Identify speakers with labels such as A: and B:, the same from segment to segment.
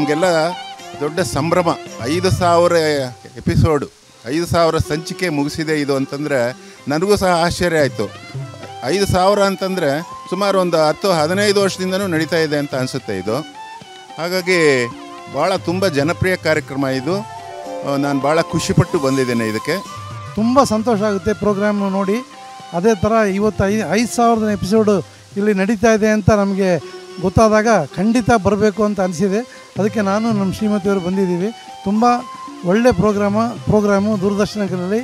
A: ನಮಗೆಲ್ಲ ದೊಡ್ಡ ಸಂಭ್ರಮ. 5,000 ಎಪಿಸೋಡು, 5,000 ಸಂಚಿಕೆ ಮುಗಿಸಿದೆ ಇದು ಅಂತಂದರೆ ನನಗೂ ಸಹ ಆಶ್ಚರ್ಯ ಆಯಿತು. 5,000 ಅಂತಂದರೆ ಸುಮಾರು ಒಂದು 10-15 ವರ್ಷದಿಂದನೂ ನಡೀತಾ ಇದೆ ಅಂತ ಅನಿಸುತ್ತೆ ಇದು. ಹಾಗಾಗಿ ಭಾಳ ತುಂಬ ಜನಪ್ರಿಯ ಕಾರ್ಯಕ್ರಮ ಇದು. ನಾನು ಭಾಳ ಖುಷಿಪಟ್ಟು ಬಂದಿದ್ದೇನೆ ಇದಕ್ಕೆ.
B: ತುಂಬ ಸಂತೋಷ ಆಗುತ್ತೆ ಪ್ರೋಗ್ರಾಮ್ ನೋಡಿ. ಅದೇ ಥರ ಇವತ್ತು 5,000 ಎಪಿಸೋಡು ಇಲ್ಲಿ ನಡೀತಾ ಇದೆ ಅಂತ ನಮಗೆ ಗೊತ್ತಾದಾಗ ಖಂಡಿತ ಬರಬೇಕು ಅಂತ ಅನಿಸಿದೆ. ಅದಕ್ಕೆ ನಾನು ನಮ್ಮ ಶ್ರೀಮತಿಯವರು ಬಂದಿದ್ದೀವಿ. ತುಂಬ ಒಳ್ಳೆಯ ಪ್ರೋಗ್ರಾಮು ದೂರದರ್ಶನಗಳಲ್ಲಿ.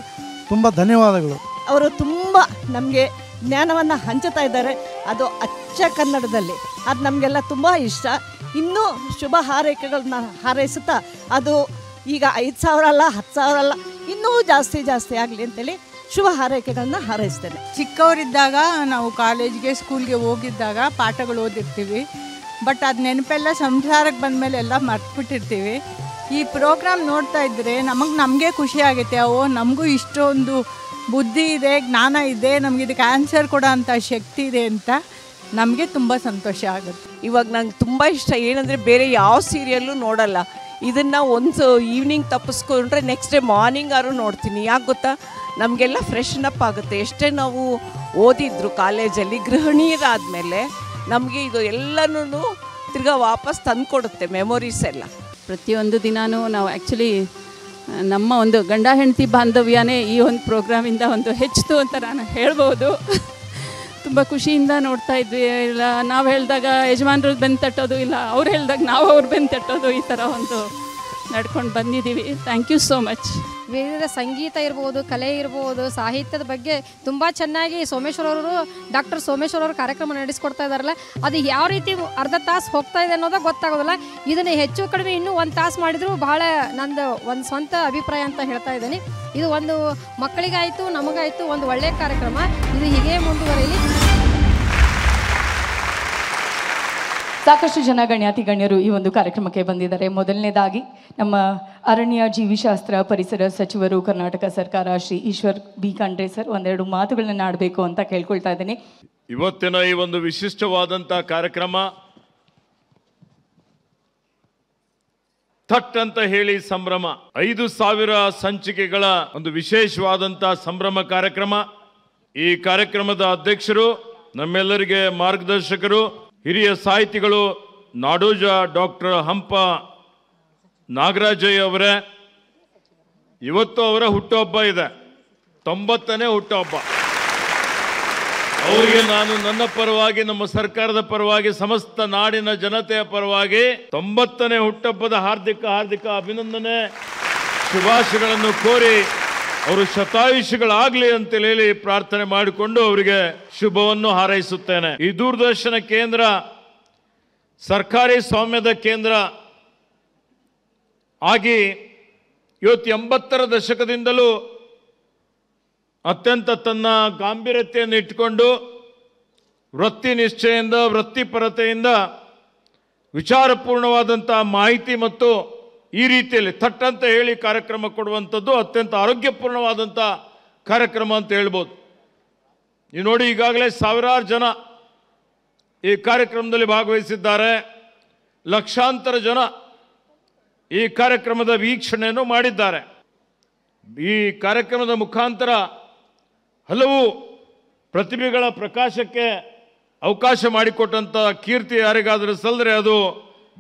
B: ತುಂಬ ಧನ್ಯವಾದಗಳು.
C: ಅವರು ತುಂಬ ನಮಗೆ ಜ್ಞಾನವನ್ನು ಹಂಚುತ್ತಾ ಇದ್ದಾರೆ, ಅದು ಅಚ್ಚ ಕನ್ನಡದಲ್ಲಿ. ಅದು ನಮಗೆಲ್ಲ ತುಂಬ ಇಷ್ಟ. ಇನ್ನೂ ಶುಭ ಹಾರೈಕೆಗಳನ್ನ ಹಾರೈಸುತ್ತಾ ಅದು ಈಗ 5,000 ಅಲ್ಲ 10,000 ಅಲ್ಲ, ಇನ್ನೂ ಜಾಸ್ತಿ ಆಗಲಿ ಅಂತೇಳಿ ಶುಭ ಹಾರೈಕೆಗಳನ್ನ ಹಾರೈಸ್ತೇನೆ.
D: ಚಿಕ್ಕವರಿದ್ದಾಗ ನಾವು ಕಾಲೇಜ್ಗೆ ಸ್ಕೂಲ್ಗೆ ಹೋಗಿದ್ದಾಗ ಪಾಠಗಳು ಓದಿರ್ತೀವಿ, ಬಟ್ ಅದು ನೆನಪೆಲ್ಲ ಸಂಸಾರಕ್ಕೆ ಬಂದಮೇಲೆ ಎಲ್ಲ ಮರ್ತ್ಬಿಟ್ಟಿರ್ತೀವಿ. ಈ ಪ್ರೋಗ್ರಾಮ್ ನೋಡ್ತಾ ಇದ್ದರೆ ನಮಗೆ ಖುಷಿ ಆಗುತ್ತೆ. ನಮಗೂ ಇಷ್ಟೊಂದು ಬುದ್ಧಿ ಇದೆ, ಜ್ಞಾನ ಇದೆ, ನಮಗೆ ಇದಕ್ಕೆ ಆನ್ಸರ್ ಕೊಡೋ ಅಂಥ ಶಕ್ತಿ ಇದೆ ಅಂತ ನಮಗೆ ತುಂಬ ಸಂತೋಷ ಆಗುತ್ತೆ.
E: ಇವಾಗ ನಂಗೆ ತುಂಬ ಇಷ್ಟ ಏನಂದರೆ ಬೇರೆ ಯಾವ ಸೀರಿಯಲ್ಲು ನೋಡಲ್ಲ. ಇದನ್ನು ಒಂದು ಈವ್ನಿಂಗ್ ತಪ್ಪಿಸ್ಕೊಂಡ್ರೆ ನೆಕ್ಸ್ಟ್ ಡೇ ಮಾರ್ನಿಂಗ್ ನೋಡ್ತೀನಿ. ಯಾಕೆ ಗೊತ್ತಾ, ನಮಗೆಲ್ಲ ಫ್ರೆಶ್ನಪ್ ಆಗುತ್ತೆ. ಎಷ್ಟೇ ನಾವು ಓದಿದ್ರು ಕಾಲೇಜಲ್ಲಿ, ಗೃಹಿಣಿಯರಾದಮೇಲೆ ನಮಗೆ ಇದು ಎಲ್ಲನೂ ತಿರ್ಗಾ ವಾಪಸ್ ತಂದುಕೊಡುತ್ತೆ ಮೆಮೊರೀಸ್ ಎಲ್ಲ.
F: ಪ್ರತಿಯೊಂದು ದಿನಾನೂ ನಾವು ಆ್ಯಕ್ಚುಲಿ ನಮ್ಮ ಒಂದು ಗಂಡ ಹೆಂಡತಿ ಬಾಂಧವ್ಯನೇ ಈ ಒಂದು ಪ್ರೋಗ್ರಾಮಿಂದ ಒಂದು ಹೆಚ್ಚಿತು ಅಂತ ನಾನು ಹೇಳ್ಬೋದು. ತುಂಬ ಖುಷಿಯಿಂದ ನೋಡ್ತಾ ಇದ್ವಿ. ಇಲ್ಲ ನಾವು ಹೇಳಿದಾಗ ಯಜಮಾನ್ರು ಬೆನ್ನು ತಟ್ಟೋದು, ಇಲ್ಲ ಅವ್ರು ಹೇಳಿದಾಗ ನಾವು ಅವ್ರು ಬೆನ್ನು ತಟ್ಟೋದು, ಈ ಥರ ಒಂದು ನಡ್ಕೊಂಡು ಬಂದಿದ್ದೀವಿ. Thank you so much.
G: ವಿವಿಧ ಸಂಗೀತ ಇರ್ಬೋದು, ಕಲೆ ಇರ್ಬೋದು, ಸಾಹಿತ್ಯದ ಬಗ್ಗೆ ತುಂಬ ಚೆನ್ನಾಗಿ ಡಾಕ್ಟರ್ ಸೋಮೇಶ್ವರ್ ಅವರು ಕಾರ್ಯಕ್ರಮ ನಡೆಸ್ಕೊಡ್ತಾ ಇದ್ದಾರಲ್ಲ, ಅದು ಯಾವ ರೀತಿ ಅರ್ಧ ತಾಸು ಹೋಗ್ತಾ ಇದೆ ಅನ್ನೋದು ಗೊತ್ತಾಗೋದಿಲ್ಲ. ಇದನ್ನು ಹೆಚ್ಚು ಕಡಿಮೆ ಇನ್ನೂ 1 ತಾಸು ಮಾಡಿದ್ರು ಭಾಳ ನಂದು ಒಂದು ಸ್ವಂತ ಅಭಿಪ್ರಾಯ ಅಂತ ಹೇಳ್ತಾ ಇದ್ದೀನಿ. ಇದು ಒಂದು ಮಕ್ಕಳಿಗಾಯಿತು ನಮಗಾಯಿತು ಒಂದು ಒಳ್ಳೆಯ ಕಾರ್ಯಕ್ರಮ. ಇದು ಹೀಗೆ ಮುಂದುವರಿಯಲಿ.
H: ಸಾಕಷ್ಟು ಜನ ಗಣ್ಯಾತಿ ಗಣ್ಯರು ಈ ಒಂದು ಕಾರ್ಯಕ್ರಮಕ್ಕೆ ಬಂದಿದ್ದಾರೆ. ಮೊದಲನೇದಾಗಿ ನಮ್ಮ ಅರಣ್ಯ ಜೀವಿಶಾಸ್ತ್ರ ಪರಿಸರ ಸಚಿವರು ಕರ್ನಾಟಕ ಸರ್ಕಾರ ಶ್ರೀ ಈಶ್ವರ್ ಬಿ ಖಂಡ್ರೆ ಸರ್ ಒಂದೆರಡು ಮಾತುಗಳನ್ನ ಆಡಬೇಕು ಅಂತ ಕೇಳ್ಕೊಳ್ತಾ ಇದ್ದೀನಿ.
I: ಇವತ್ತಿನ ಈ ಒಂದು ವಿಶಿಷ್ಟವಾದಂಥ ಕಾರ್ಯಕ್ರಮ ಥಟ್ ಅಂತ ಹೇಳಿ ಸಂಭ್ರಮ, 5,000 ಸಂಚಿಕೆಗಳ ಒಂದು ವಿಶೇಷವಾದಂಥ ಸಂಭ್ರಮ ಕಾರ್ಯಕ್ರಮ. ಈ ಕಾರ್ಯಕ್ರಮದ ಅಧ್ಯಕ್ಷರು, ನಮ್ಮೆಲ್ಲರಿಗೆ ಮಾರ್ಗದರ್ಶಕರು, ಹಿರಿಯ ಸಾಹಿತಿಗಳು ನಾಡೋಜ ಡಾಕ್ಟರ್ ಹಂಪ ನಾಗರಾಜಯ್ಯ ಅವರೇ. ಇವತ್ತು ಅವರ ಹುಟ್ಟುಹಬ್ಬ ಇದೆ, 90ನೇ ಹುಟ್ಟುಹಬ್ಬ. ಅವರಿಗೆ ನಾನು ನನ್ನ ಪರವಾಗಿ, ನಮ್ಮ ಸರ್ಕಾರದ ಪರವಾಗಿ, ಸಮಸ್ತ ನಾಡಿನ ಜನತೆಯ ಪರವಾಗಿ 90ನೇ ಹುಟ್ಟುಹಬ್ಬದ ಹಾರ್ದಿಕ ಅಭಿನಂದನೆ, ಶುಭಾಶಯಗಳನ್ನು ಕೋರಿ ಅವರು ಶತಾಯುಷಿಗಳಾಗಲಿ ಅಂತೇಳಿ ಹೇಳಿ ಪ್ರಾರ್ಥನೆ ಮಾಡಿಕೊಂಡು ಅವರಿಗೆ ಶುಭವನ್ನು ಹಾರೈಸುತ್ತೇನೆ. ಈ ದೂರದರ್ಶನ ಕೇಂದ್ರ ಸರ್ಕಾರಿ ಸ್ವಾಮ್ಯದ ಕೇಂದ್ರ ಆಗಿ ಇವತ್ತು 80ರ ದಶಕದಿಂದಲೂ ಅತ್ಯಂತ ತನ್ನ ಗಾಂಭೀರ್ಯತೆಯನ್ನು ಇಟ್ಟುಕೊಂಡು ವೃತ್ತಿ ನಿಶ್ಚಯದಿಂದ, ವೃತ್ತಿಪರತೆಯಿಂದ ವಿಚಾರಪೂರ್ಣವಾದಂಥ ಮಾಹಿತಿ ಮತ್ತು ಈ ರೀತಿಯಲ್ಲಿ ಥಟ್ಟಂತ ಹೇಳಿ ಕಾರ್ಯಕ್ರಮ ಕೊಡುವಂಥದ್ದು ಅತ್ಯಂತ ಆರೋಗ್ಯಪೂರ್ಣವಾದಂಥ ಕಾರ್ಯಕ್ರಮ ಅಂತ ಹೇಳ್ಬೋದು. ನೀವು ನೋಡಿ, ಈಗಾಗಲೇ ಸಾವಿರಾರು ಜನ ಈ ಕಾರ್ಯಕ್ರಮದಲ್ಲಿ ಭಾಗವಹಿಸಿದ್ದಾರೆ. ಲಕ್ಷಾಂತರ ಜನ ಈ ಕಾರ್ಯಕ್ರಮದ ವೀಕ್ಷಣೆಯನ್ನು ಮಾಡಿದ್ದಾರೆ. ಈ ಕಾರ್ಯಕ್ರಮದ ಮುಖಾಂತರ ಹಲವು ಪ್ರತಿಭೆಗಳ ಪ್ರಕಾಶಕ್ಕೆ ಅವಕಾಶ ಮಾಡಿಕೊಟ್ಟಂಥ ಕೀರ್ತಿ ಯಾರಿಗಾದರೂ ಸಲ್ಲದ್ರೆ ಅದು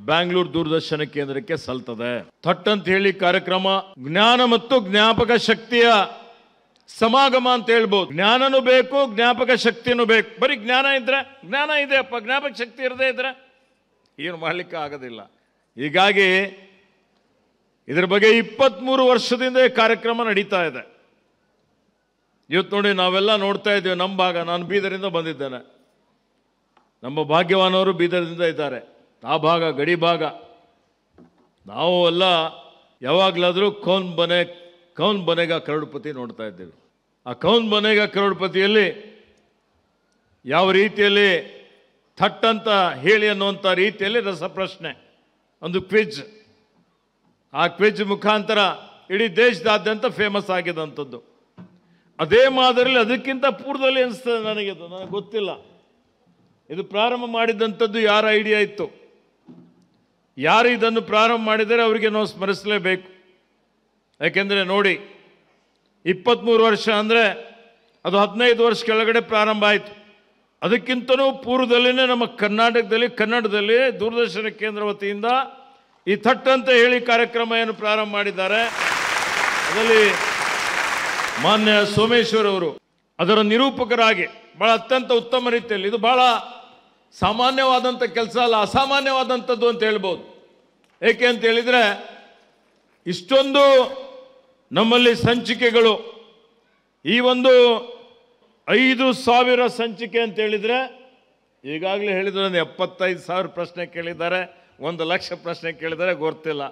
I: ಬ್ಯಾಂಗ್ಳೂರು ದೂರದರ್ಶನ ಕೇಂದ್ರಕ್ಕೆ ಸಲ್ತದೆ. ಥಟ್ ಅಂತ ಹೇಳಿ ಕಾರ್ಯಕ್ರಮ ಜ್ಞಾನ ಮತ್ತು ಜ್ಞಾಪಕ ಶಕ್ತಿಯ ಸಮಾಗಮ ಅಂತ ಹೇಳ್ಬೋದು. ಜ್ಞಾನನೂ ಬೇಕು, ಜ್ಞಾಪಕ ಶಕ್ತಿನೂ ಬೇಕು. ಬರೀ ಜ್ಞಾನ ಇದ್ರೆ, ಜ್ಞಾನ ಇದೆ ಅಪ್ಪ, ಜ್ಞಾಪಕ ಶಕ್ತಿ ಇರದೇ ಇದ್ರೆ ಏನು ಮಾಡಲಿಕ್ಕೆ ಆಗೋದಿಲ್ಲ. ಹೀಗಾಗಿ ಇದರ ಬಗ್ಗೆ 23 ವರ್ಷದಿಂದ ಈ ಕಾರ್ಯಕ್ರಮ ನಡೀತಾ ಇದೆ. ಇವತ್ತು ನೋಡಿ, ನಾವೆಲ್ಲ ನೋಡ್ತಾ ಇದ್ದೀವಿ. ನಮ್ಮ ಭಾಗ, ನಾನು ಬೀದರಿಂದ ಬಂದಿದ್ದೇನೆ, ನಮ್ಮ ಭಾಗ್ಯವಾನವರು ಬೀದರಿಂದ ಇದ್ದಾರೆ. ಆ ಭಾಗ ಗಡಿ ಭಾಗ. ನಾವು ಎಲ್ಲ ಯಾವಾಗಲಾದರೂ ಕೌನ್ ಬನೇಗ ಕರೋಡ್ಪತಿ ನೋಡ್ತಾ ಇದ್ದೇವೆ. ಆ ಕೌನ್ ಬನೇಗ ಕರೋಡ್ಪತಿಯಲ್ಲಿ ಯಾವ ರೀತಿಯಲ್ಲಿ ಥಟ್ ಅಂತ ಹೇಳಿ ಅನ್ನುವಂಥ ರೀತಿಯಲ್ಲಿ ರಸಪ್ರಶ್ನೆ, ಒಂದು ಕ್ವಿಜ್. ಆ ಕ್ವಿಜ್ ಮುಖಾಂತರ ಇಡೀ ದೇಶದಾದ್ಯಂತ ಫೇಮಸ್ ಆಗಿದಂಥದ್ದು. ಅದೇ ಮಾದರಿಯಲ್ಲಿ ಅದಕ್ಕಿಂತ ಪೂರ್ವದಲ್ಲಿ ಅನಿಸ್ತದೆ ನನಗೆ ಗೊತ್ತಿಲ್ಲ. ಇದು ಪ್ರಾರಂಭ ಮಾಡಿದಂಥದ್ದು ಯಾರ ಐಡಿಯಾ ಇತ್ತು? ಯಾರು ಇದನ್ನು ಪ್ರಾರಂಭ ಮಾಡಿದರೆ ಅವರಿಗೆ ನಾವು ಸ್ಮರಿಸಲೇಬೇಕು. ಯಾಕೆಂದರೆ ನೋಡಿ, 23 ವರ್ಷ ಅಂದರೆ ಅದು 15 ವರ್ಷ ಕೆಳಗಡೆ ಪ್ರಾರಂಭ ಆಯಿತು. ಅದಕ್ಕಿಂತಲೂ ಪೂರ್ವದಲ್ಲೇ ನಮ್ಮ ಕನ್ನಡದಲ್ಲಿ ದೂರದರ್ಶನ ಕೇಂದ್ರ ವತಿಯಿಂದ ಈ ಥಟ್ ಅಂತ ಹೇಳಿ ಕಾರ್ಯಕ್ರಮ ಏನು ಪ್ರಾರಂಭ ಮಾಡಿದ್ದಾರೆ, ಅದರಲ್ಲಿ ಮಾನ್ಯ ಸೋಮೇಶ್ವರ್ ಅವರು ಅದರ ನಿರೂಪಕರಾಗಿ ಭಾಳ ಅತ್ಯಂತ ಉತ್ತಮ ರೀತಿಯಲ್ಲಿ, ಇದು ಭಾಳ ಸಾಮಾನ್ಯವಾದಂಥ ಕೆಲಸ ಅಲ್ಲ, ಅಸಾಮಾನ್ಯವಾದಂಥದ್ದು ಅಂತ ಹೇಳ್ಬೋದು. ಏಕೆ ಅಂತ ಹೇಳಿದರೆ ಇಷ್ಟೊಂದು ನಮ್ಮಲ್ಲಿ ಸಂಚಿಕೆಗಳು, ಈ ಒಂದು 5,000 ಸಂಚಿಕೆ ಅಂತ ಹೇಳಿದರೆ, ಈಗಾಗಲೇ ಹೇಳಿದ್ರೆ 75,000 ಪ್ರಶ್ನೆ ಕೇಳಿದ್ದಾರೆ, 1,00,000 ಪ್ರಶ್ನೆ ಕೇಳಿದ್ದಾರೆ, ಗೊತ್ತಿಲ್ಲ.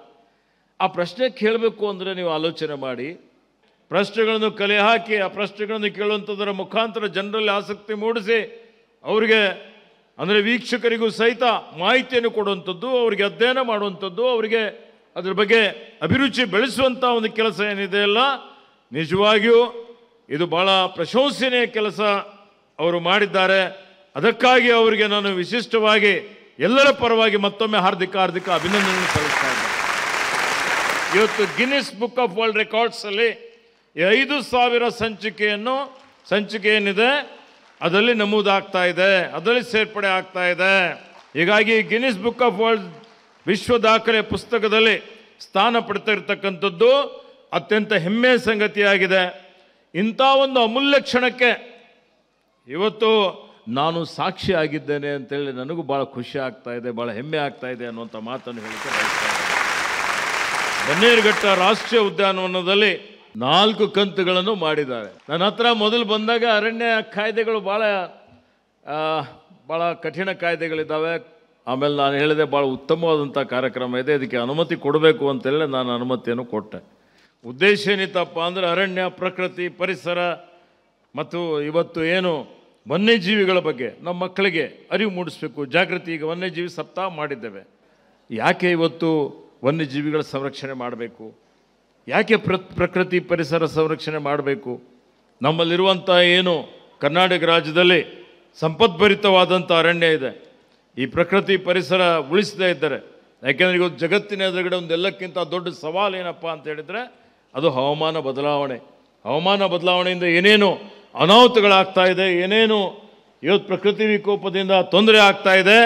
I: ಆ ಪ್ರಶ್ನೆ ಕೇಳಬೇಕು ಅಂದರೆ ನೀವು ಆಲೋಚನೆ ಮಾಡಿ, ಪ್ರಶ್ನೆಗಳನ್ನು ಕಲೆ ಹಾಕಿ ಆ ಪ್ರಶ್ನೆಗಳನ್ನು ಕೇಳುವಂಥದ್ದರ ಮುಖಾಂತರ ಜನರಲ್ಲಿ ಆಸಕ್ತಿ ಮೂಡಿಸಿ ಅವರಿಗೆ ಅಂದರೆ ವೀಕ್ಷಕರಿಗೂ ಸಹಿತ ಮಾಹಿತಿಯನ್ನು ಕೊಡುವಂಥದ್ದು, ಅವರಿಗೆ ಅಧ್ಯಯನ ಮಾಡುವಂಥದ್ದು, ಅವರಿಗೆ ಅದ್ರ ಬಗ್ಗೆ ಅಭಿರುಚಿ ಬೆಳೆಸುವಂಥ ಒಂದು ಕೆಲಸ ಏನಿದೆ ಅಲ್ಲ, ನಿಜವಾಗಿಯೂ ಇದು ಭಾಳ ಪ್ರಶಂಸನೀಯ ಕೆಲಸ ಅವರು ಮಾಡಿದ್ದಾರೆ. ಅದಕ್ಕಾಗಿ ಅವರಿಗೆ ನಾನು ವಿಶಿಷ್ಟವಾಗಿ ಎಲ್ಲರ ಪರವಾಗಿ ಮತ್ತೊಮ್ಮೆ ಹಾರ್ದಿಕ ಅಭಿನಂದನೆ ಸಲ್ಲಿಸ್ತಾ ಇದ್ದೇನೆ. ಇವತ್ತು ಗಿನ್ನಿಸ್ ಬುಕ್ ಆಫ್ ವರ್ಲ್ಡ್ ರೆಕಾರ್ಡ್ಸಲ್ಲಿ 5,000 ಸಂಚಿಕೆ ಏನಿದೆ ಅದರಲ್ಲಿ ನಮೂದಾಗ್ತಾ ಇದೆ, ಅದರಲ್ಲಿ ಸೇರ್ಪಡೆ ಆಗ್ತಾ ಇದೆ. ಹೀಗಾಗಿ ಗಿನ್ನಿಸ್ ಬುಕ್ ಆಫ್ ವರ್ಲ್ಡ್ ವಿಶ್ವ ದಾಖಲೆ ಪುಸ್ತಕದಲ್ಲಿ ಸ್ಥಾನ ಪಡ್ತಾ ಇರತಕ್ಕಂಥದ್ದು ಅತ್ಯಂತ ಹೆಮ್ಮೆಯ ಸಂಗತಿಯಾಗಿದೆ. ಇಂಥ ಒಂದು ಅಮೂಲ್ಯ ಕ್ಷಣಕ್ಕೆ ಇವತ್ತು ನಾನು ಸಾಕ್ಷಿ ಆಗಿದ್ದೇನೆ ಅಂತೇಳಿ ನನಗೂ ಭಾಳ ಖುಷಿ ಆಗ್ತಾ ಇದೆ, ಭಾಳ ಹೆಮ್ಮೆ ಆಗ್ತಾ ಇದೆ ಅನ್ನುವಂಥ ಮಾತನ್ನು ಹೇಳಿಕೆ ಬಯಸ್ತಾ ಇದ್ದೇನೆ. ಬನ್ನೇರುಘಟ್ಟ ರಾಷ್ಟ್ರೀಯ ಉದ್ಯಾನವನದಲ್ಲಿ 4 ಕಂತುಗಳನ್ನು ಮಾಡಿದ್ದಾರೆ. ನನ್ನ ಹತ್ರ ಮೊದಲು ಬಂದಾಗ ಅರಣ್ಯ ಕಾಯ್ದೆಗಳು ಭಾಳ ಕಠಿಣ ಕಾಯ್ದೆಗಳಿದ್ದಾವೆ. ಆಮೇಲೆ ನಾನು ಹೇಳಿದೆ ಭಾಳ ಉತ್ತಮವಾದಂಥ ಕಾರ್ಯಕ್ರಮ ಇದೆ, ಇದಕ್ಕೆ ಅನುಮತಿ ಕೊಡಬೇಕು ಅಂತೇಳಿ ನಾನು ಅನುಮತಿಯನ್ನು ಕೊಟ್ಟೆ. ಉದ್ದೇಶ ಏನಿತ್ತಪ್ಪ ಅಂದರೆ ಅರಣ್ಯ, ಪ್ರಕೃತಿ, ಪರಿಸರ ಮತ್ತು ಇವತ್ತು ಏನು ವನ್ಯಜೀವಿಗಳ ಬಗ್ಗೆ ನಮ್ಮ ಮಕ್ಕಳಿಗೆ ಅರಿವು ಮೂಡಿಸಬೇಕು, ಜಾಗೃತಿ. ಈಗ ವನ್ಯಜೀವಿ ಸಪ್ತಾಹ ಮಾಡಿದ್ದೇವೆ. ಯಾಕೆ ಇವತ್ತು ವನ್ಯಜೀವಿಗಳ ಸಂರಕ್ಷಣೆ ಮಾಡಬೇಕು, ಯಾಕೆ ಪ್ರಕೃತಿ ಪರಿಸರ ಸಂರಕ್ಷಣೆ ಮಾಡಬೇಕು? ನಮ್ಮಲ್ಲಿರುವಂಥ ಏನು ಕರ್ನಾಟಕ ರಾಜ್ಯದಲ್ಲಿ ಸಂಪದ್ಭರಿತವಾದಂಥ ಅರಣ್ಯ ಇದೆ, ಈ ಪ್ರಕೃತಿ ಪರಿಸರ ಉಳಿಸದೇ ಇದ್ದರೆ, ಯಾಕೆಂದರೆ ಇವತ್ತು ಜಗತ್ತಿನ ಎದುರುಗಡೆ ಒಂದೆಲ್ಲಕ್ಕಿಂತ ದೊಡ್ಡ ಸವಾಲು ಏನಪ್ಪ ಅಂತ ಹೇಳಿದರೆ ಅದು ಹವಾಮಾನ ಬದಲಾವಣೆ. ಹವಾಮಾನ ಬದಲಾವಣೆಯಿಂದ ಏನೇನು ಅನಾಹುತಗಳಾಗ್ತಾ ಇದೆ, ಏನೇನು ಇವತ್ತು ಪ್ರಕೃತಿ ವಿಕೋಪದಿಂದ ತೊಂದರೆ ಆಗ್ತಾ ಇದೆ,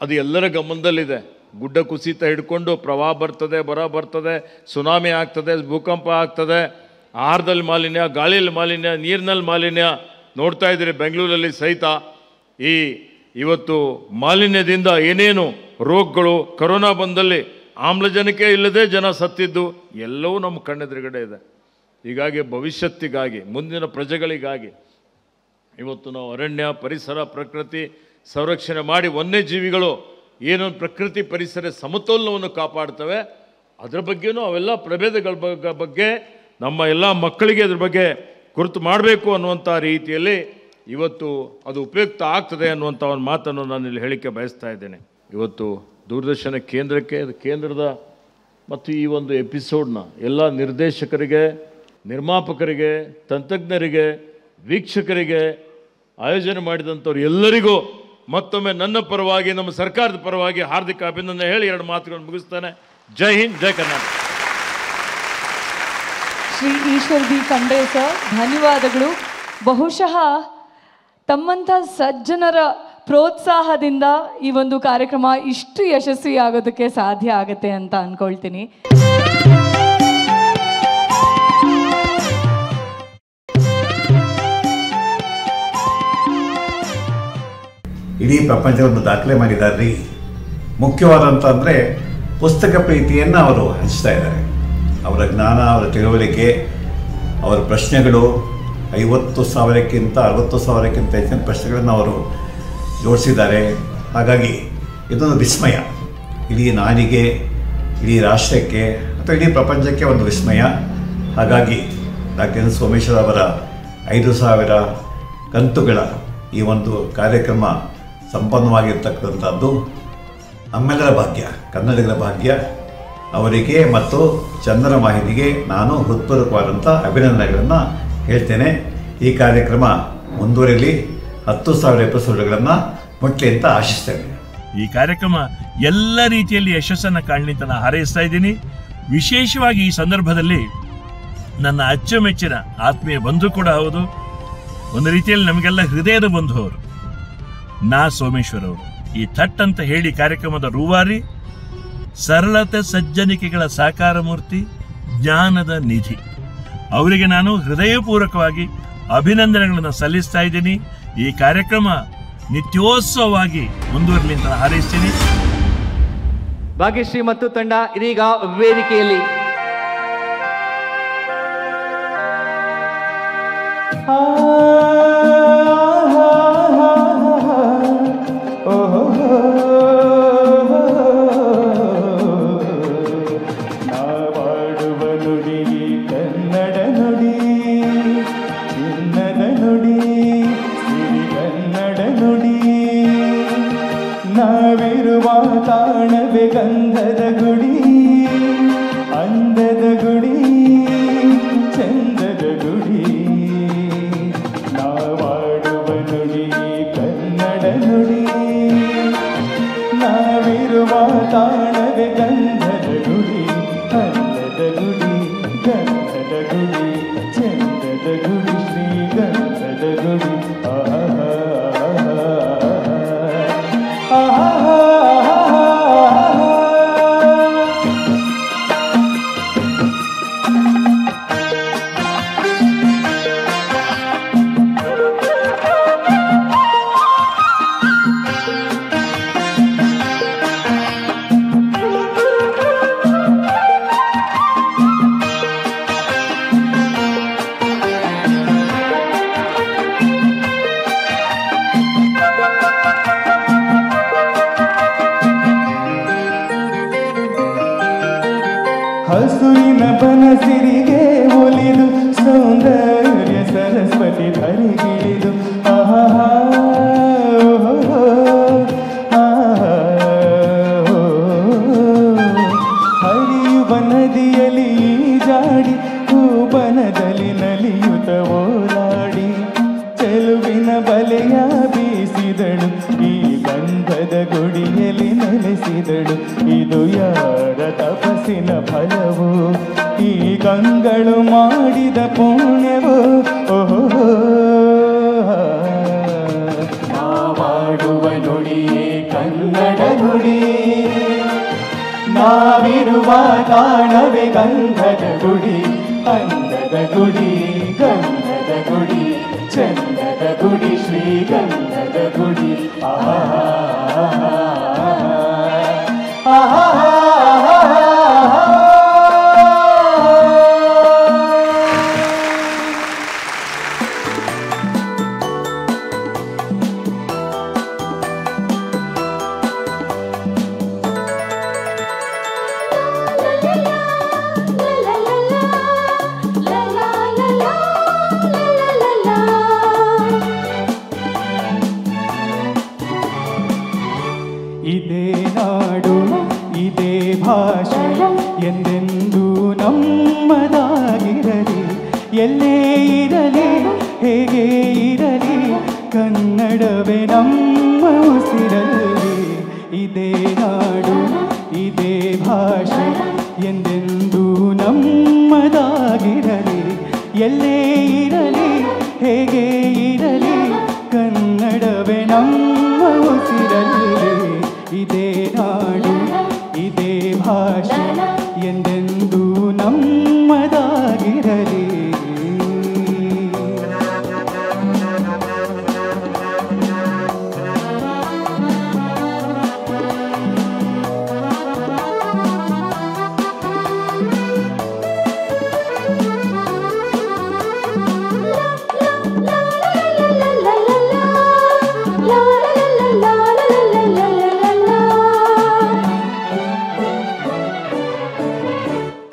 I: ಅದು ಎಲ್ಲರ ಗಮನದಲ್ಲಿದೆ. ಗುಡ್ಡ ಕುಸಿತ ಹಿಡ್ಕೊಂಡು ಪ್ರವಾಹ ಬರ್ತದೆ, ಬರ ಬರ್ತದೆ, ಸುನಾಮಿ ಆಗ್ತದೆ, ಭೂಕಂಪ ಆಗ್ತದೆ, ಆಹಾರದಲ್ಲಿ ಮಾಲಿನ್ಯ, ಗಾಳಿಯಲ್ಲಿ ಮಾಲಿನ್ಯ, ನೀರಿನಲ್ಲಿ ಮಾಲಿನ್ಯ ನೋಡ್ತಾ ಇದ್ದೀರಿ. ಬೆಂಗಳೂರಲ್ಲಿ ಸಹಿತ ಇವತ್ತು ಮಾಲಿನ್ಯದಿಂದ ಏನೇನು ರೋಗಗಳು, ಕೊರೋನಾ ಬಂದಲ್ಲಿ ಆಮ್ಲಜನಕ ಇಲ್ಲದೆ ಜನ ಸತ್ತಿದ್ದು ಎಲ್ಲವೂ ನಮ್ಮ ಕಣ್ಣೆದುರುಗಡೆ ಇದೆ. ಹೀಗಾಗಿ ಭವಿಷ್ಯತ್ತಿಗಾಗಿ, ಮುಂದಿನ ಪ್ರಜೆಗಳಿಗಾಗಿ ಇವತ್ತು ನಾವು ಅರಣ್ಯ, ಪರಿಸರ, ಪ್ರಕೃತಿ ಸಂರಕ್ಷಣೆ ಮಾಡಿ ವನ್ಯಜೀವಿಗಳು ಏನು ಪ್ರಕೃತಿ ಪರಿಸರ ಸಮತೋಲನವನ್ನು ಕಾಪಾಡ್ತವೆ ಅದರ ಬಗ್ಗೆನೂ ಅವೆಲ್ಲ ಪ್ರಭೇದಗಳ ಬಗ್ಗೆ ನಮ್ಮ ಎಲ್ಲ ಮಕ್ಕಳಿಗೆ ಅದ್ರ ಬಗ್ಗೆ ಗುರುತು ಮಾಡಬೇಕು ಅನ್ನುವಂಥ ರೀತಿಯಲ್ಲಿ ಇವತ್ತು ಅದು ಉಪಯುಕ್ತ ಆಗ್ತದೆ ಅನ್ನುವಂಥ ಒಂದು ಮಾತನ್ನು ನಾನು ಇಲ್ಲಿ ಹೇಳಿಕೆ ಬಯಸ್ತಾ ಇದ್ದೇನೆ. ಇವತ್ತು ದೂರದರ್ಶನ ಕೇಂದ್ರದ ಮತ್ತು ಈ ಒಂದು ಎಪಿಸೋಡ್ನ ಎಲ್ಲ ನಿರ್ದೇಶಕರಿಗೆ, ನಿರ್ಮಾಪಕರಿಗೆ, ತಂತ್ರಜ್ಞರಿಗೆ, ವೀಕ್ಷಕರಿಗೆ, ಆಯೋಜನೆ ಮಾಡಿದಂಥವ್ರು ಎಲ್ಲರಿಗೂ ಮತ್ತೊಮ್ಮೆ ನನ್ನ ಪರವಾಗಿ, ನಮ್ಮ ಸರ್ಕಾರದ ಪರವಾಗಿ ಹಾರ್ದಿಕ ಅಭಿನಂದನೆ ಹೇಳಿ 2 ಮಾತುಗಳನ್ನು ಮುಗಿಸ್ತಾನೆ. ಜೈ ಹಿಂದ್, ಜೈ ಕರ್ನಾಟಕ.
H: ಶ್ರೀ ಈಶ್ವರ್ ಬಿ ಖಂಡ್ರೆ ಸರ್, ಧನ್ಯವಾದಗಳು. ಬಹುಶಃ ತಮ್ಮಂಥ ಸಜ್ಜನರ ಪ್ರೋತ್ಸಾಹದಿಂದ ಈ ಒಂದು ಕಾರ್ಯಕ್ರಮ ಇಷ್ಟು ಯಶಸ್ವಿ ಆಗೋದಕ್ಕೆ ಸಾಧ್ಯ ಆಗುತ್ತೆ ಅಂತ ಅಂದ್ಕೊಳ್ತೀನಿ.
J: ಇಡೀ ಪ್ರಪಂಚವನ್ನು ದಾಖಲೆ ಮಾಡಿದ್ದಾರೆ. ಮುಖ್ಯವಾದಂತಂದರೆ ಪುಸ್ತಕ ಪ್ರೀತಿಯನ್ನು ಅವರು ಹಂಚ್ತಾ ಇದ್ದಾರೆ. ಅವರ ಜ್ಞಾನ, ಅವರ ತಿಳುವಳಿಕೆ, ಅವರ ಪ್ರಶ್ನೆಗಳು 50,000ಕ್ಕಿಂತ 60,000ಕ್ಕಿಂತ ಹೆಚ್ಚಿನ ಪ್ರಶ್ನೆಗಳನ್ನು ಅವರು ಜೋಡಿಸಿದ್ದಾರೆ. ಹಾಗಾಗಿ ಇದೊಂದು ವಿಸ್ಮಯ, ಇಡೀ ನಾಡಿಗೆ, ಇಡೀ ರಾಷ್ಟ್ರಕ್ಕೆ ಅಥವಾ ಇಡೀ ಪ್ರಪಂಚಕ್ಕೆ ಒಂದು ವಿಸ್ಮಯ. ಹಾಗಾಗಿ ಡಾಕ್ಟರ್ ಎನ್ ಸೋಮೇಶ್ವರ ಅವರ 5,000 ಕಂತುಗಳ ಈ ಒಂದು ಕಾರ್ಯಕ್ರಮ ಸಂಪನ್ನವಾಗಿರ್ತಕ್ಕಂಥದ್ದು ನಮ್ಮೆಲ್ಲರ ಭಾಗ್ಯ, ಕನ್ನಡಿಗರ ಭಾಗ್ಯ. ಅವರಿಗೆ ಮತ್ತು ಚಂದನ ವಾಹಿನಿಗೆ ನಾನು ಹೃತ್ಪೂರ್ವಕವಾದಂಥ ಅಭಿನಂದನೆಗಳನ್ನು ಹೇಳ್ತೇನೆ. ಈ ಕಾರ್ಯಕ್ರಮ ಮುಂದುವರಿಯಲಿ, 10,000 ಎಪಿಸೋಡ್ಗಳನ್ನು ಮುಟ್ಟಲಿ ಅಂತ ಆಶಿಸ್ತೇನೆ.
K: ಈ ಕಾರ್ಯಕ್ರಮ ಎಲ್ಲ ರೀತಿಯಲ್ಲಿ ಯಶಸ್ಸನ್ನು ಕಾಣಲಿ ಅಂತ ನಾನು ಹಾರೈಸ್ತಾ ಇದ್ದೀನಿ. ವಿಶೇಷವಾಗಿ ಈ ಸಂದರ್ಭದಲ್ಲಿ ನನ್ನ ಅಚ್ಚುಮೆಚ್ಚಿನ ಆತ್ಮೀಯ ಬಂಧು ಕೂಡ ಹೌದು, ಒಂದು ರೀತಿಯಲ್ಲಿ ನಮಗೆಲ್ಲ ಹೃದಯದ ಬಂಧು ಅವರು, ನಾ ಸೋಮೇಶ್ವರ್ ಅವರು. ಈ ಥಟ್ ಅಂತ ಹೇಳಿ ಕಾರ್ಯಕ್ರಮದ ರೂವಾರಿ, ಸರಳತೆ ಸಜ್ಜನಿಕೆಗಳ ಸಾಕಾರ ಮೂರ್ತಿ, ಜ್ಞಾನದ ನಿಧಿ. ಅವರಿಗೆ ನಾನು ಹೃದಯಪೂರ್ವಕವಾಗಿ ಅಭಿನಂದನೆಗಳನ್ನು ಸಲ್ಲಿಸ್ತಾ ಇದ್ದೀನಿ. ಈ ಕಾರ್ಯಕ್ರಮ ನಿತ್ಯೋತ್ಸವವಾಗಿ ಮುಂದುವರಲಿ ಅಂತ ಹಾರೈಸ್ತೀನಿ.
L: ಭಾಗ್ಯಶ್ರೀ ಮತ್ತು ತಂಡ ಇದೀಗ ವೇದಿಕೆಯಲ್ಲಿ.
M: ನಾವಾಡುವ ನುಡಿ ಕನ್ನಡ ನುಡಿ, ಚಿನ್ನದ ನುಡಿ, ಸಿರಿಗನ್ನಡ ನುಡಿ. ನಾವಿರುವ ತಾಣವೇ ಗಂಧದ ಗುಡಿ, ಅಂದದ ಗುಡಿ, ಚಂದದ ಗುಡಿ. ನಾವಾಡುವ ನುಡಿ ಕನ್ನಡ ನುಡಿ, ನಾವಿರುವ ತಾಣವೇ ಗಂಧದ ಗುಡಿ, ಅಂದದ ಗುಡಿ, ಗಂಧದ ಗುಡಿ, ಚಂದದ ಗುಡಿ, ಶ್ರೀಗಂಧದ ಗುಡಿ. ಹಸುರಿನ ಬನಸಿರಿಗೆ ಒಲಿದು ಸೌಂದರ್ಯ ಸರಸ್ವತಿ ಧರಿಗಿಳಿದು ಹರಿಯುವ ನದಿಯಲ್ಲಿ ಜಾಡಿ ಹೂಬನದಲ್ಲಿ ನಲಿಯುತ್ತ ಓಲಾಡಿ ಚೆಲುವಿನ ಬಲೆಯ ಬೀಸಿದಳು, ಈ ಗಂಧದ ಗುಡಿಯಲ್ಲಿ ನೆಲೆಸಿದಳು. ಇದು ಯಾರ ತಪಸ್ಸಿನ ಫಲವು, ಈ ಗಂಗಳು ಮಾಡಿದ ಪುಣ್ಯವು. ಓಹೋ, ನಾವಾಡುವ ನುಡಿಯೇ ಕನ್ನಡ ನುಡಿ, ನಾವಿರುವ ತಾಣವೇ ಗಂಧದ ಗುಡಿ, ಅಂದದ ಗುಡಿ, ಗಂಧದ ಗುಡಿ, ಚಂದದ ಗುಡಿ, ಶ್ರೀಗಂಧದ ಗುಡಿ. ಇದೇ ನಾಡು, ಇದೇ ಭಾಷೆ ಎಂದೆಂದೂ ನಮ್ಮದಾಗಿರಲಿ. ಎಲ್ಲೇ ಇರಲಿ, ಹೇಗೆ ಇರಲಿ, ಕನ್ನಡವೇ ನಮ್ಮ ಉಸಿರಲ್ಲಿ. ಇದೇ ನಾಡು, ಇದೇ ಭಾಷೆ ಎಂದೆಂದೂ ನಮ್ಮದಾಗಿರಲಿ. ಎಲ್ಲೇ ಇರಲಿ, ಹೇಗೆ ಇರಲಿ, ಕನ್ನಡವೇ ನಮ್ಮ ಉಸಿರಲ್ಲಿ. ಇದೇ ನಾಡು, ಇದೇ ಭಾಷೆ ಎಂದೆಂದೂ ನಮ್ಮದಾಗಿರಲಿ.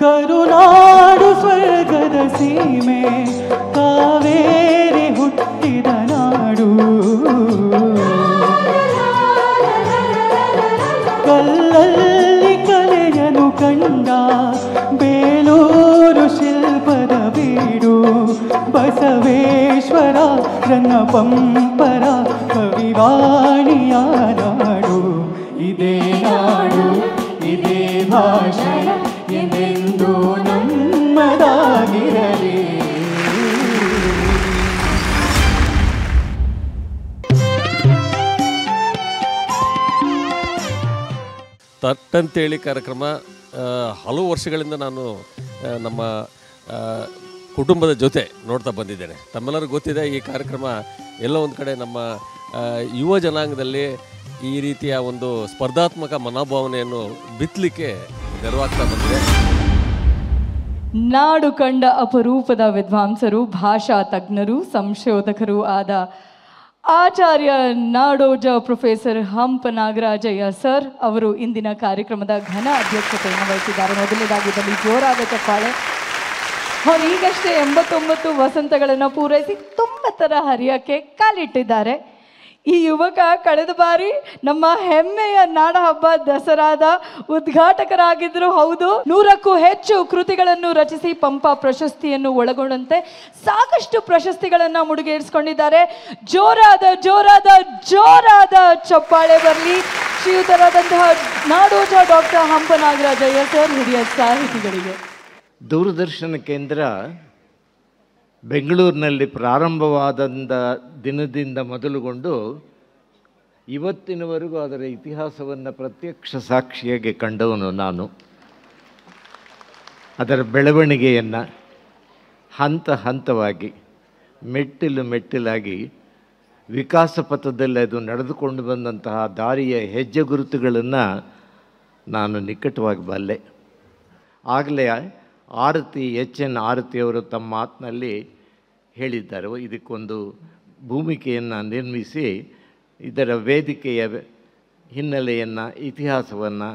M: ಕರುನಾಡು ಸ್ವರ್ಗದ ಸೀಮೆ, ಕಾವೇರಿ ಹುಟ್ಟಿದ ನಾಡು. ಕಲ್ಲಲ್ಲಿ ಕಲೆಯನು ಕಂಡ ಬೇಲೂರು ಶಿಲ್ಪದ ಬೀಡು. ಬಸವೇಶ್ವರ ರನ್ನ ಪಂಪರ ಕವಿವಾಣಿಯ ನಾಡು. ಇದೇ ನಾಡು ಇದೇ ಭಾಷೆ ಎಂದೆಂದೂ ನಮ್ಮದಾಗಿರಲಿ.
N: ತಟ್ಟಂತೇಳಿ ಕಾರ್ಯಕ್ರಮ ಹಲವು ವರ್ಷಗಳಿಂದ ನಾನು ನಮ್ಮ ಕುಟುಂಬದ ಜೊತೆ ನೋಡ್ತಾ ಬಂದಿದ್ದೇನೆ. ತಮ್ಮೆಲ್ಲರಿಗೂ ಗೊತ್ತಿದೆ ಈ ಕಾರ್ಯಕ್ರಮ ಎಲ್ಲೋ ಒಂದು ಕಡೆ ನಮ್ಮ ಯುವ ಜನಾಂಗದಲ್ಲಿ ಈ ರೀತಿಯ ಒಂದು ಸ್ಪರ್ಧಾತ್ಮಕ ಮನೋಭಾವನೆಯನ್ನು ಬಿತ್ತಲಿಕ್ಕೆ ನೆರವಾಗ್ತಾ ಬಂದಿದೆ.
H: ನಾಡು ಕಂಡ ಅಪರೂಪದ ವಿದ್ವಾಂಸರು, ಭಾಷಾ ತಜ್ಞರು, ಸಂಶೋಧಕರು ಆದ ಆಚಾರ್ಯ ನಾಡೋಜ ಪ್ರೊಫೆಸರ್ ಹಂಪ ನಾಗರಾಜಯ್ಯ ಸರ್ ಅವರು ಇಂದಿನ ಕಾರ್ಯಕ್ರಮದ ಘನ ಅಧ್ಯಕ್ಷತೆಯನ್ನು ವಹಿಸಿದ್ದಾರೆ. ಮೊದಲನೇದಾಗಿ ಇದರಲ್ಲಿ ಜೋರಾದ ಚಪ್ಪಾಳೆ. ಅವರು ಈಗಷ್ಟೇ 89 ವಸಂತಗಳನ್ನು ಪೂರೈಸಿ 90ರ ಹರಿಯಕ್ಕೆ ಕಾಲಿಟ್ಟಿದ್ದಾರೆ. ಈ ಯುವಕ ಕಳೆದ ಬಾರಿ ನಮ್ಮ ಹೆಮ್ಮೆಯ ನಾಡಹಬ್ಬ ದಸರಾದ ಉದ್ಘಾಟಕರಾಗಿದ್ದರು. ಹೌದು, 100ಕ್ಕೂ ಹೆಚ್ಚು ಕೃತಿಗಳನ್ನು ರಚಿಸಿ ಪಂಪ ಪ್ರಶಸ್ತಿಯನ್ನು ಒಳಗೊಂಡಂತೆ ಸಾಕಷ್ಟು ಪ್ರಶಸ್ತಿಗಳನ್ನು ಮುಡಿಗೇರಿಸಿಕೊಂಡಿದ್ದಾರೆ. ಜೋರಾದ ಜೋರಾದ ಜೋರಾದ ಚಪ್ಪಾಳೆ ಬರಲಿ ಶ್ರೀಯುತರಾದಂತಹ ನಾಡೋಜ ಡಾಕ್ಟರ್ ಹಂಪ ನಾಗರಾಜಯ್ಯ ಸರ್, ಹಿರಿಯ ಸಾಹಿತಿಗಳಿಗೆ.
O: ದೂರದರ್ಶನ ಕೇಂದ್ರ ಬೆಂಗಳೂರಿನಲ್ಲಿ ಪ್ರಾರಂಭವಾದಂಥ ದಿನದಿಂದ ಮೊದಲುಗೊಂಡು ಇವತ್ತಿನವರೆಗೂ ಅದರ ಇತಿಹಾಸವನ್ನು ಪ್ರತ್ಯಕ್ಷ ಸಾಕ್ಷಿಯಾಗಿ ಕಂಡವನು ನಾನು. ಅದರ ಬೆಳವಣಿಗೆಯನ್ನು ಹಂತ ಹಂತವಾಗಿ ಮೆಟ್ಟಿಲು ಮೆಟ್ಟಿಲಾಗಿ ವಿಕಾಸ ಪಥದಲ್ಲಿ ಅದು ನಡೆದುಕೊಂಡು ಬಂದಂತಹ ದಾರಿಯ ಹೆಜ್ಜೆ ಗುರುತುಗಳನ್ನು ನಾನು ನಿಕಟವಾಗಿ ಬಲ್ಲೆ. ಆಗಲೇ ಆರತಿ ಎನ್ ಆರತಿಯವರು ತಮ್ಮ ಮಾತಿನಲ್ಲಿ ಹೇಳಿದ್ದಾರೆ, ಇದಕ್ಕೊಂದು ಭೂಮಿಕೆಯನ್ನು ನಿರ್ಮಿಸಿ ಇದರ ವೇದಿಕೆಯ ಹಿನ್ನೆಲೆಯನ್ನು ಇತಿಹಾಸವನ್ನು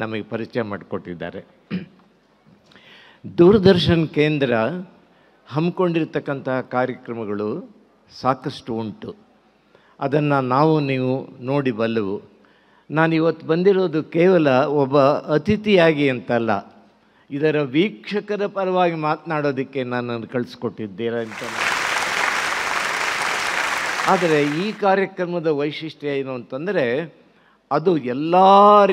O: ನಮಗೆ ಪರಿಚಯ ಮಾಡಿಕೊಟ್ಟಿದ್ದಾರೆ. ದೂರದರ್ಶನ ಕೇಂದ್ರ ಹಮ್ಮಿಕೊಂಡಿರ್ತಕ್ಕಂತಹ ಕಾರ್ಯಕ್ರಮಗಳು ಸಾಕಷ್ಟು ಉಂಟು. ಅದನ್ನು ನಾವು ನೀವು ನೋಡಿ ಬಲ್ಲವು. ನಾನಿವತ್ತು ಬಂದಿರೋದು ಕೇವಲ ಒಬ್ಬ ಅತಿಥಿಯಾಗಿ ಅಂತಲ್ಲ, ಇದರ ವೀಕ್ಷಕರ ಪರವಾಗಿ ಮಾತನಾಡೋದಕ್ಕೆ ನನ್ನನ್ನು ಕಳಿಸ್ಕೊಟ್ಟಿದ್ದೀರಾ ಅಂತ. ಆದರೆ ಈ ಕಾರ್ಯಕ್ರಮದ ವೈಶಿಷ್ಟ್ಯ ಏನು ಅಂತಂದರೆ, ಅದು ಎಲ್ಲ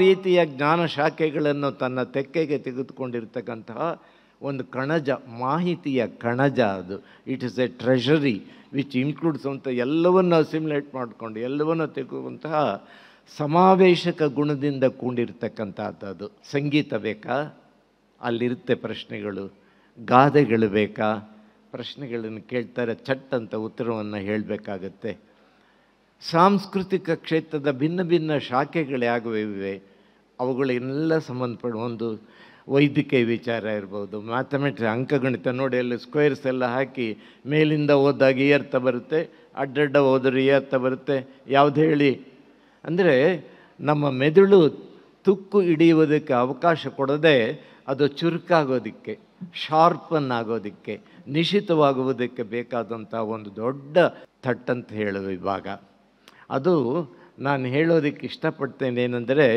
O: ರೀತಿಯ ಜ್ಞಾನ ಶಾಖೆಗಳನ್ನು ತನ್ನ ತೆಕ್ಕೆಗೆ ತೆಗೆದುಕೊಂಡಿರ್ತಕ್ಕಂತಹ ಒಂದು ಕಣಜ, ಮಾಹಿತಿಯ ಕಣಜ ಅದು. It is A treasury which includes ಅಂತ ಎಲ್ಲವನ್ನು ಅಸಿಮ್ಯುಲೇಟ್ ಮಾಡಿಕೊಂಡು ಎಲ್ಲವನ್ನು ತೆಗೆದುವಂತಹ ಸಮಾವೇಶಕ ಗುಣದಿಂದ ಕೂಡಿರ್ತಕ್ಕಂಥದ್ದು. ಸಂಗೀತ ಬೇಕಾ, ಅಲ್ಲಿರುತ್ತೆ ಪ್ರಶ್ನೆಗಳು. ಗಾದೆಗಳು ಬೇಕಾ, ಪ್ರಶ್ನೆಗಳನ್ನು ಕೇಳ್ತಾರೆ, ಚಟ್ ಅಂತ ಉತ್ತರವನ್ನು ಹೇಳಬೇಕಾಗತ್ತೆ. ಸಾಂಸ್ಕೃತಿಕ ಕ್ಷೇತ್ರದ ಭಿನ್ನ ಭಿನ್ನ ಶಾಖೆಗಳು ಯಾವಿವೆ, ಅವುಗಳನ್ನೆಲ್ಲ ಸಂಬಂಧಪಡುವ ಒಂದು ವೈದ್ಯಕೀಯ ವಿಚಾರ ಇರ್ಬೋದು, ಮ್ಯಾಥಮೆಟಿಕ್ಸ್ ಅಂಕಗಣಿತ ನೋಡಿ, ಅಲ್ಲಿ ಸ್ಕ್ವೇರ್ಸ್ ಎಲ್ಲ ಹಾಕಿ ಮೇಲಿಂದ ಓದಾಗ ಈ ಅರ್ಥ ಬರುತ್ತೆ, ಅಡ್ಡಡ್ಡ ಹೋದರೆ ಈ ಅರ್ಥ ಬರುತ್ತೆ. ಯಾವುದು ಹೇಳಿ ಅಂದರೆ ನಮ್ಮ ಮೆದುಳು ತುಕ್ಕು ಹಿಡಿಯುವುದಕ್ಕೆ ಅವಕಾಶ ಕೊಡದೆ ಅದು ಚುರುಕಾಗೋದಕ್ಕೆ, ಶಾರ್ಪನ್ನಾಗೋದಕ್ಕೆ, ನಿಶಿತವಾಗುವುದಕ್ಕೆ ಬೇಕಾದಂಥ ಒಂದು ದೊಡ್ಡ ಥಟ್ಟಂತ ಹೇಳುವ ವಿಭಾಗ ಅದು. ನಾನು ಹೇಳೋದಕ್ಕೆ ಇಷ್ಟಪಡ್ತೇನೆ ಏನಂದರೆ,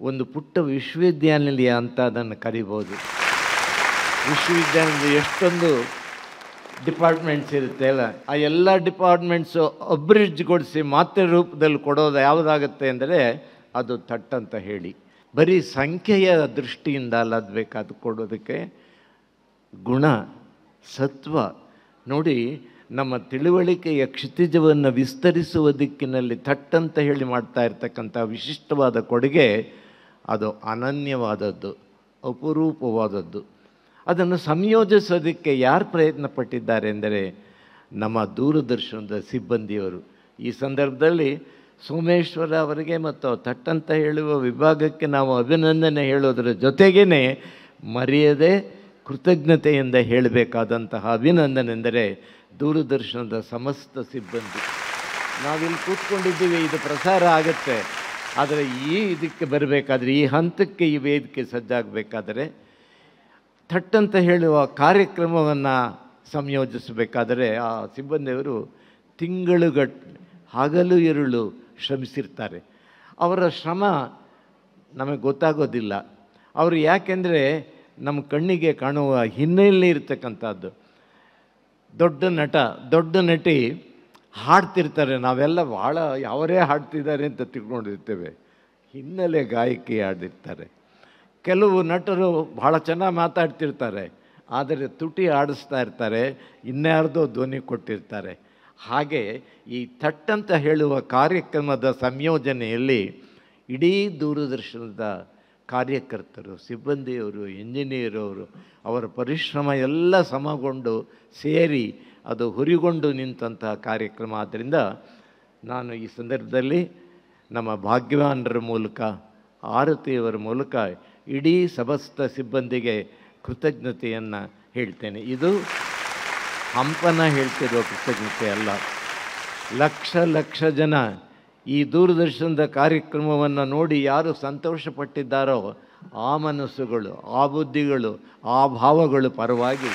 O: ಒಂದು ಪುಟ್ಟ ವಿಶ್ವವಿದ್ಯಾನಿಲಯ ಅಂತ ಅದನ್ನು ಕರಿಬೋದು. ವಿಶ್ವವಿದ್ಯಾನಿಲಯ ಎಷ್ಟೊಂದು ಡಿಪಾರ್ಟ್ಮೆಂಟ್ಸ್ ಇರುತ್ತೆ ಅಲ್ಲ, ಆ ಎಲ್ಲ ಡಿಪಾರ್ಟ್ಮೆಂಟ್ಸು ಅಬ್ರಿಡ್ಜ್ಗೊಳಿಸಿ ಮಾತ್ರೆ ರೂಪದಲ್ಲಿ ಕೊಡೋದು ಯಾವುದಾಗುತ್ತೆ ಅಂದರೆ ಅದು ಥಟ್ಟಂತ ಹೇಳಿ. ಬರೀ ಸಂಖ್ಯೆಯ ದೃಷ್ಟಿಯಿಂದ ಅಲ್ಲ ಅದು ಬೇಕಾದ ಕೊಡೋದಕ್ಕೆ, ಗುಣ, ಸತ್ವ ನೋಡಿ. ನಮ್ಮ ತಿಳುವಳಿಕೆಯ ಕ್ಷಿತಿಜವನ್ನು ವಿಸ್ತರಿಸುವ ದಿಕ್ಕಿನಲ್ಲಿ ಥಟ್ಟಂತ ಹೇಳಿ ಮಾಡ್ತಾ ಇರ್ತಕ್ಕಂಥ ವಿಶಿಷ್ಟವಾದ ಕೊಡುಗೆ ಅದು ಅನನ್ಯವಾದದ್ದು, ಅಪರೂಪವಾದದ್ದು. ಅದನ್ನು ಸಂಯೋಜಿಸೋದಕ್ಕೆ ಯಾರು ಪ್ರಯತ್ನ ಪಟ್ಟಿದ್ದಾರೆ ಎಂದರೆ ನಮ್ಮ ದೂರದರ್ಶನದ ಸಿಬ್ಬಂದಿಯವರು. ಈ ಸಂದರ್ಭದಲ್ಲಿ ಸೋಮೇಶ್ವರ ಅವರಿಗೆ ಮತ್ತು ಥಟ್ಟಂತ ಹೇಳುವ ವಿಭಾಗಕ್ಕೆ ನಾವು ಅಭಿನಂದನೆ ಹೇಳೋದರ ಜೊತೆಗೇ ಮರೆಯದೆ ಕೃತಜ್ಞತೆಯಿಂದ ಹೇಳಬೇಕಾದಂತಹ ಅಭಿನಂದನೆ ಎಂದರೆ ದೂರದರ್ಶನದ ಸಮಸ್ತ ಸಿಬ್ಬಂದಿ. ನಾವಿಲ್ಲಿ ಕೂತ್ಕೊಂಡಿದ್ದೀವಿ, ಇದು ಪ್ರಸಾರ ಆಗುತ್ತೆ, ಆದರೆ ಇದಕ್ಕೆ ಬರಬೇಕಾದ್ರೆ, ಈ ಹಂತಕ್ಕೆ ಈ ವೇದಿಕೆ ಸಜ್ಜಾಗಬೇಕಾದರೆ, ಥಟ್ಟಂತ ಹೇಳುವ ಕಾರ್ಯಕ್ರಮವನ್ನು ಸಂಯೋಜಿಸಬೇಕಾದರೆ ಆ ಸಿಬ್ಬಂದಿಯವರು ತಿಂಗಳುಗಟ್ಟಲೆ ಹಗಲು ಇರುಳು ಶ್ರಮಿಸಿರ್ತಾರೆ. ಅವರ ಶ್ರಮ ನಮಗೆ ಗೊತ್ತಾಗೋದಿಲ್ಲ. ಅವರು ಯಾಕೆಂದರೆ ನಮ್ಮ ಕಣ್ಣಿಗೆ ಕಾಣುವ ಹಿನ್ನೆಲೆ ಇರ್ತಕ್ಕಂಥದ್ದು. ದೊಡ್ಡ ನಟ, ದೊಡ್ಡ ನಟಿ ಹಾಡ್ತಿರ್ತಾರೆ, ನಾವೆಲ್ಲ ಭಾಳ ಅವರೇ ಹಾಡ್ತಿದ್ದಾರೆ ಅಂತ ತಿಳ್ಕೊಂಡಿರ್ತೇವೆ. ಹಿನ್ನೆಲೆ ಗಾಯಕಿ ಆಡಿರ್ತಾರೆ. ಕೆಲವು ನಟರು ಭಾಳ ಚೆನ್ನಾಗಿ ಮಾತಾಡ್ತಿರ್ತಾರೆ, ಆದರೆ ತುಟಿ ಆಡಿಸ್ತಾ ಇರ್ತಾರೆ, ಇನ್ಯಾರ್ದೋ ಧ್ವನಿ ಕೊಟ್ಟಿರ್ತಾರೆ. ಹಾಗೆ ಈ ಥಟ್ಟಂತ ಹೇಳುವ ಕಾರ್ಯಕ್ರಮದ ಸಂಯೋಜನೆಯಲ್ಲಿ ಇಡೀ ದೂರದರ್ಶನದ ಕಾರ್ಯಕರ್ತರು, ಸಿಬ್ಬಂದಿಯವರು, ಇಂಜಿನಿಯರವರು, ಅವರ ಪರಿಶ್ರಮ ಎಲ್ಲ ಸಮಗೊಂಡು ಸೇರಿ ಅದು ಹುರಿಗೊಂಡು ನಿಂತಹ ಕಾರ್ಯಕ್ರಮ. ಆದ್ದರಿಂದ ನಾನು ಈ ಸಂದರ್ಭದಲ್ಲಿ ನಮ್ಮ ಭಾಗ್ಯವಾನರ ಮೂಲಕ, ಆರತಿಯವರ ಮೂಲಕ ಇಡೀ ಸಮಸ್ತ ಸಿಬ್ಬಂದಿಗೆ ಕೃತಜ್ಞತೆಯನ್ನು ಹೇಳ್ತೇನೆ. ಇದು ಹಂಪನ ಹೇಳ್ತಿರೋ ಕೃತಜ್ಞತೆ ಅಲ್ಲ. ಲಕ್ಷ ಲಕ್ಷ ಜನ ಈ ದೂರದರ್ಶನದ ಕಾರ್ಯಕ್ರಮವನ್ನು ನೋಡಿ ಯಾರು ಸಂತೋಷಪಟ್ಟಿದ್ದಾರೋ ಆ ಮನಸ್ಸುಗಳು, ಆ ಬುದ್ಧಿಗಳು, ಆ ಭಾವಗಳು ಪರವಾಗಿ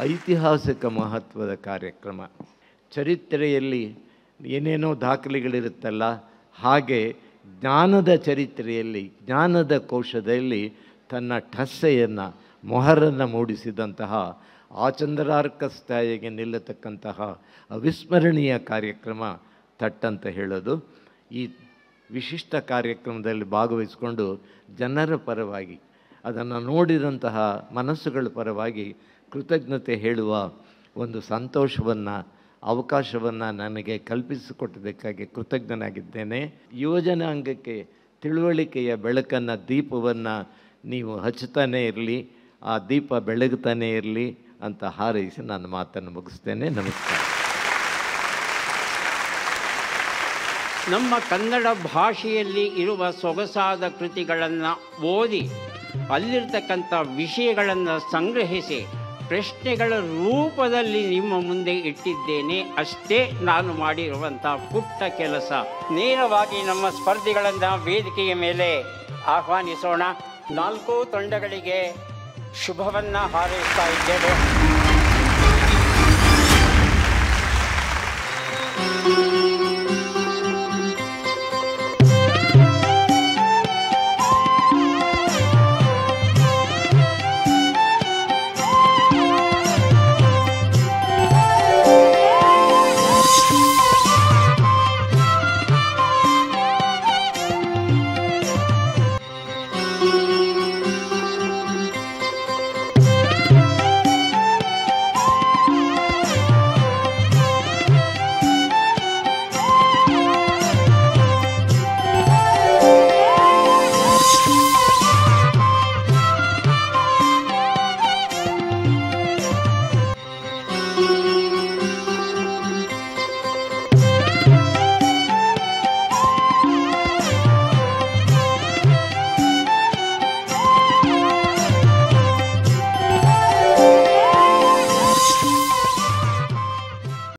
O: ಐತಿಹಾಸಿಕ ಮಹತ್ವದ ಕಾರ್ಯಕ್ರಮ. ಚರಿತ್ರೆಯಲ್ಲಿ ಏನೇನೋ ದಾಖಲೆಗಳಿರುತ್ತಲ್ಲ, ಹಾಗೆ ಜ್ಞಾನದ ಚರಿತ್ರೆಯಲ್ಲಿ, ಜ್ಞಾನದ ಕೋಶದಲ್ಲಿ ತನ್ನ ಠಸ್ಸೆಯನ್ನು, ಮೊಹರನ್ನು ಮೂಡಿಸಿದಂತಹ ಆಚಂದ್ರಾರ್ಕ ಸ್ಥಾಯಿಗೆ ನಿಲ್ಲತಕ್ಕಂತಹ ಅವಿಸ್ಮರಣೀಯ ಕಾರ್ಯಕ್ರಮ ಥಟ್ಟಂತ ಹೇಳೋದು. ಈ ವಿಶಿಷ್ಟ ಕಾರ್ಯಕ್ರಮದಲ್ಲಿ ಭಾಗವಹಿಸಿಕೊಂಡು ಜನರ ಪರವಾಗಿ, ಅದನ್ನು ನೋಡಿದಂತಹ ಮನಸ್ಸುಗಳ ಪರವಾಗಿ ಕೃತಜ್ಞತೆ ಹೇಳುವ ಒಂದು ಸಂತೋಷವನ್ನು, ಅವಕಾಶವನ್ನು ನನಗೆ ಕಲ್ಪಿಸಿಕೊಟ್ಟಿದ್ದಕ್ಕಾಗಿ ಕೃತಜ್ಞನಾಗಿದ್ದೇನೆ. ಯುವಜನಾಂಗಕ್ಕೆ ತಿಳುವಳಿಕೆಯ ಬೆಳಕನ್ನು, ದೀಪವನ್ನು ನೀವು ಹಚ್ಚುತ್ತಾನೇ ಇರಲಿ, ಆ ದೀಪ ಬೆಳಗುತ್ತಾನೇ ಇರಲಿ ಅಂತ ಹಾರೈಸಿ ನಾನು ಮಾತನ್ನು ಮುಗಿಸ್ತೇನೆ. ನಮಸ್ಕಾರ.
P: ನಮ್ಮ ಕನ್ನಡ ಭಾಷೆಯಲ್ಲಿ ಇರುವ ಸೊಗಸಾದ ಕೃತಿಗಳನ್ನು ಓದಿ ಅಲ್ಲಿರ್ತಕ್ಕಂಥ ವಿಷಯಗಳನ್ನು ಸಂಗ್ರಹಿಸಿ ಪ್ರಶ್ನೆಗಳ ರೂಪದಲ್ಲಿ ನಿಮ್ಮ ಮುಂದೆ ಇಟ್ಟಿದ್ದೇನೆ. ಅಷ್ಟೇ ನಾನು ಮಾಡಿರುವಂಥ ಪುಟ್ಟ ಕೆಲಸ. ನೇರವಾಗಿ ನಮ್ಮ ಸ್ಪರ್ಧಿಗಳನ್ನು ವೇದಿಕೆಯ ಮೇಲೆ ಆಹ್ವಾನಿಸೋಣ. 4 ತಂಡಗಳಿಗೆ ಶುಭವನ್ನು ಹಾರೈಸ್ತಾ ಇದ್ದೇವೆ.